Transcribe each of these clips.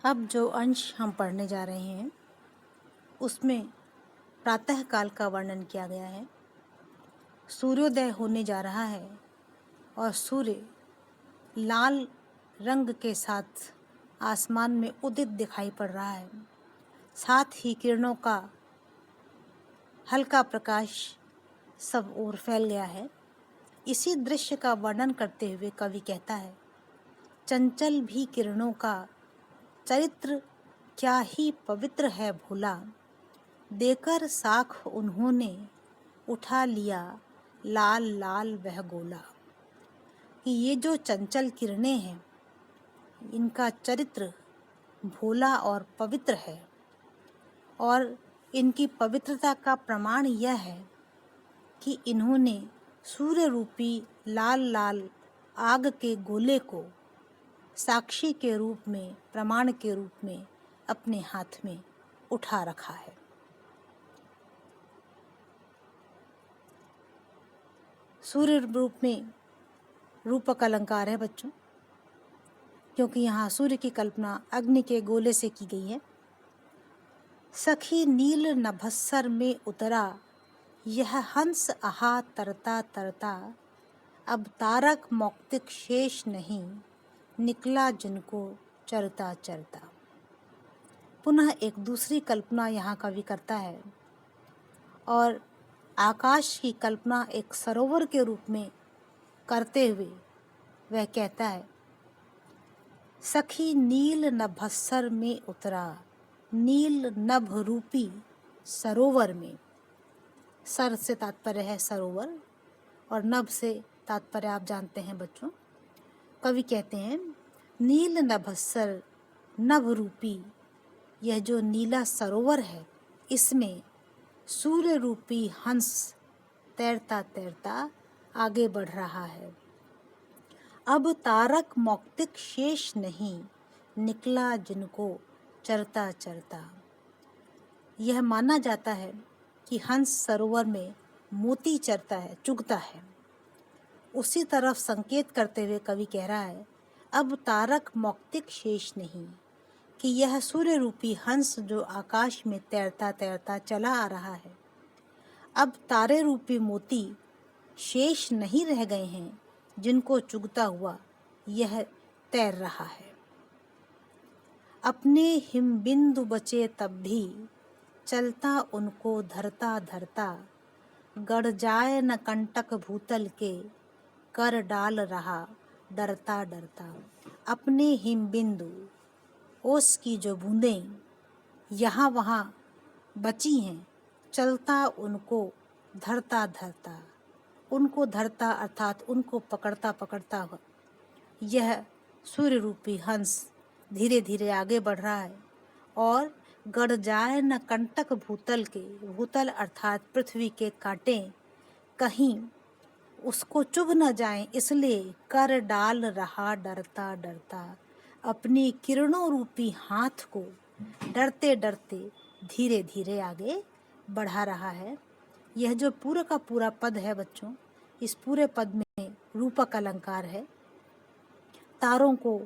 अब जो अंश हम पढ़ने जा रहे हैं उसमें प्रातः काल का वर्णन किया गया है। सूर्योदय होने जा रहा है और सूर्य लाल रंग के साथ आसमान में उदित दिखाई पड़ रहा है। साथ ही किरणों का हल्का प्रकाश सब ओर फैल गया है। इसी दृश्य का वर्णन करते हुए कवि कहता है, चंचल भी किरणों का चरित्र क्या ही पवित्र है भोला, देकर साख उन्होंने उठा लिया लाल लाल वह गोला। कि ये जो चंचल किरणें हैं इनका चरित्र भोला और पवित्र है और इनकी पवित्रता का प्रमाण यह है कि इन्होंने सूर्य रूपी लाल लाल आग के गोले को साक्षी के रूप में, प्रमाण के रूप में अपने हाथ में उठा रखा है। सूर्य रूप में रूपक अलंकार है बच्चों, क्योंकि यहाँ सूर्य की कल्पना अग्नि के गोले से की गई है। सखी नील नभस्सर में उतरा यह हंस आहा तरता तरता, अब तारक मौक्तिक शेष नहीं निकला जिनको चरता चरता। पुनः एक दूसरी कल्पना यहाँ कवि करता है और आकाश की कल्पना एक सरोवर के रूप में करते हुए वह कहता है, सखी नील नभस्सर में उतरा, नील नभ रूपी सरोवर में। सर से तात्पर्य है सरोवर और नभ से तात्पर्य आप जानते हैं बच्चों। कवि कहते हैं, नील नभस्सर नभ रूपी यह जो नीला सरोवर है इसमें सूर्य रूपी हंस तैरता तैरता आगे बढ़ रहा है। अब तारक मौक्तिक शेष नहीं निकला जिनको चरता चरता। यह माना जाता है कि हंस सरोवर में मोती चरता है, चुगता है। उसी तरफ संकेत करते हुए कवि कह रहा है, अब तारक मौक्तिक शेष नहीं, कि यह सूर्य रूपी हंस जो आकाश में तैरता तैरता चला आ रहा है, अब तारे रूपी मोती शेष नहीं रह गए हैं जिनको चुगता हुआ यह तैर रहा है। अपने हिमबिंदु बचे तब भी चलता उनको धरता धरता, गड़ जाए न कंटक भूतल के कर डाल रहा डरता डरता। अपने हिमबिंदु ओस की जो बूंदें यहाँ वहाँ बची हैं, चलता उनको धरता धरता, उनको धरता अर्थात उनको पकड़ता पकड़ता यह सूर्य रूपी हंस धीरे धीरे आगे बढ़ रहा है और गड़ जाए न कंटक भूतल के, भूतल अर्थात पृथ्वी के कांटे कहीं उसको चुभ न जाएं, इसलिए कर डाल रहा डरता डरता। अपनी किरणों रूपी हाथ को डरते डरते धीरे धीरे आगे बढ़ा रहा है। यह जो पूरा का पूरा पद है बच्चों, इस पूरे पद में रूपक अलंकार है। तारों को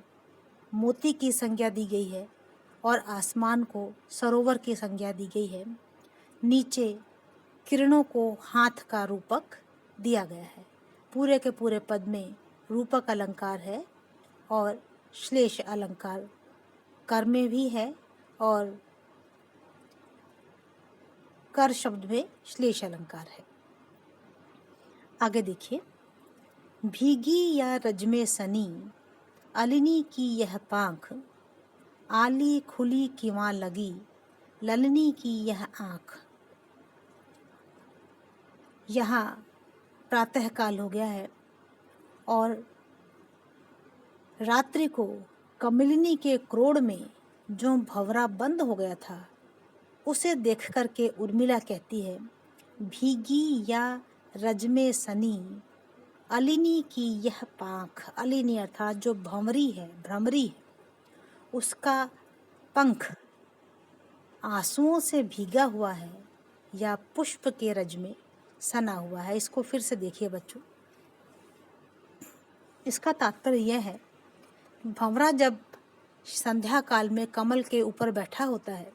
मोती की संज्ञा दी गई है और आसमान को सरोवर की संज्ञा दी गई है। नीचे किरणों को हाथ का रूपक दिया गया है। पूरे के पूरे पद में रूपक अलंकार है और श्लेष अलंकार कर में भी है और कर शब्द में श्लेष अलंकार है। आगे देखिए, भीगी या रजमे सनी अलिनी की यह पांख, आली खुली किवां लगी ललनी की यह आँख। यहाँ प्रातः काल हो गया है और रात्रि को कमलिनी के क्रोड़ में जो भंवरा बंद हो गया था उसे देख कर के उर्मिला कहती है, भीगी या रजमे सनी अलिनी की यह पांख। अलिनी अर्थात जो भंवरी है, भ्रमरी है, उसका पंख आंसुओं से भीगा हुआ है या पुष्प के रज में सना हुआ है। इसको फिर से देखिए बच्चों, इसका तात्पर्य यह है, भंवरा जब संध्या काल में कमल के ऊपर बैठा होता है,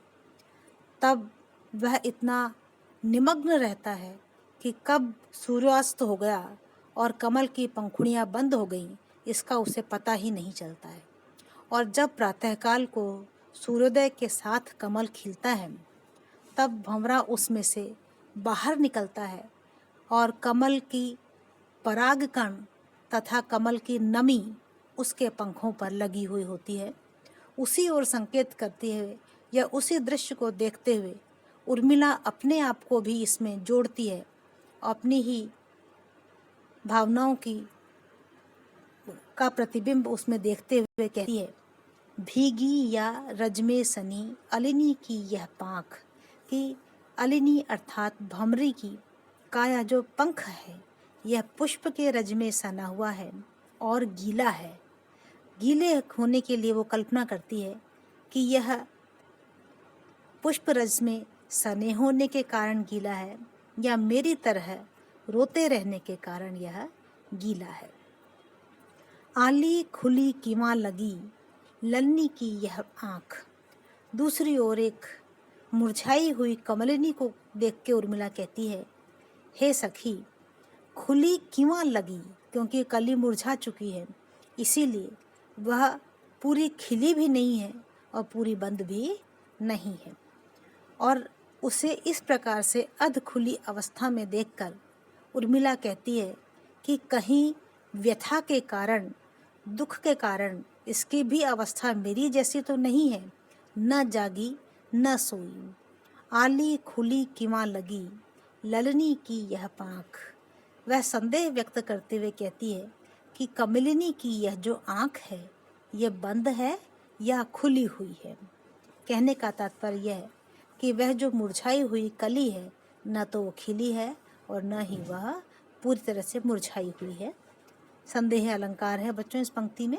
तब वह इतना निमग्न रहता है कि कब सूर्यास्त हो गया और कमल की पंखुड़ियाँ बंद हो गईं, इसका उसे पता ही नहीं चलता है। और जब प्रातःकाल को सूर्योदय के साथ कमल खिलता है, तब भंवरा उसमें से बाहर निकलता है और कमल की परागकण तथा कमल की नमी उसके पंखों पर लगी हुई होती है। उसी ओर संकेत करते हुए या उसी दृश्य को देखते हुए उर्मिला अपने आप को भी इसमें जोड़ती है, अपनी ही भावनाओं का प्रतिबिंब उसमें देखते हुए कहती है, भीगी या रजमे सनी अलिनी की यह पाँख, कि अलिनी अर्थात भंवरी की काया जो पंख है, यह पुष्प के रज में सना हुआ है और गीला है। गीले होने के लिए वो कल्पना करती है कि यह पुष्प रज में सने होने के कारण गीला है या मेरी तरह रोते रहने के कारण यह गीला है। आली खुली किवां लगी ललनी की यह आँख। दूसरी ओर एक मुरझाई हुई कमलिनी को देख के उर्मिला कहती है, हे सखी, खुली किवां लगी, क्योंकि कली मुरझा चुकी है, इसीलिए वह पूरी खिली भी नहीं है और पूरी बंद भी नहीं है। और उसे इस प्रकार से अध खुली अवस्था में देखकर उर्मिला कहती है कि कहीं व्यथा के कारण, दुख के कारण इसकी भी अवस्था मेरी जैसी तो नहीं है, न जागी न सोई। आली खुली किवां लगी ललनी की यह पाँख। वह संदेह व्यक्त करते हुए कहती है कि कमलिनी की यह जो आँख है, यह बंद है या खुली हुई है। कहने का तात्पर्य यह है कि वह जो मुरझाई हुई कली है, न तो वो खिली है और न ही वह पूरी तरह से मुरझाई हुई है। संदेह अलंकार है बच्चों इस पंक्ति में।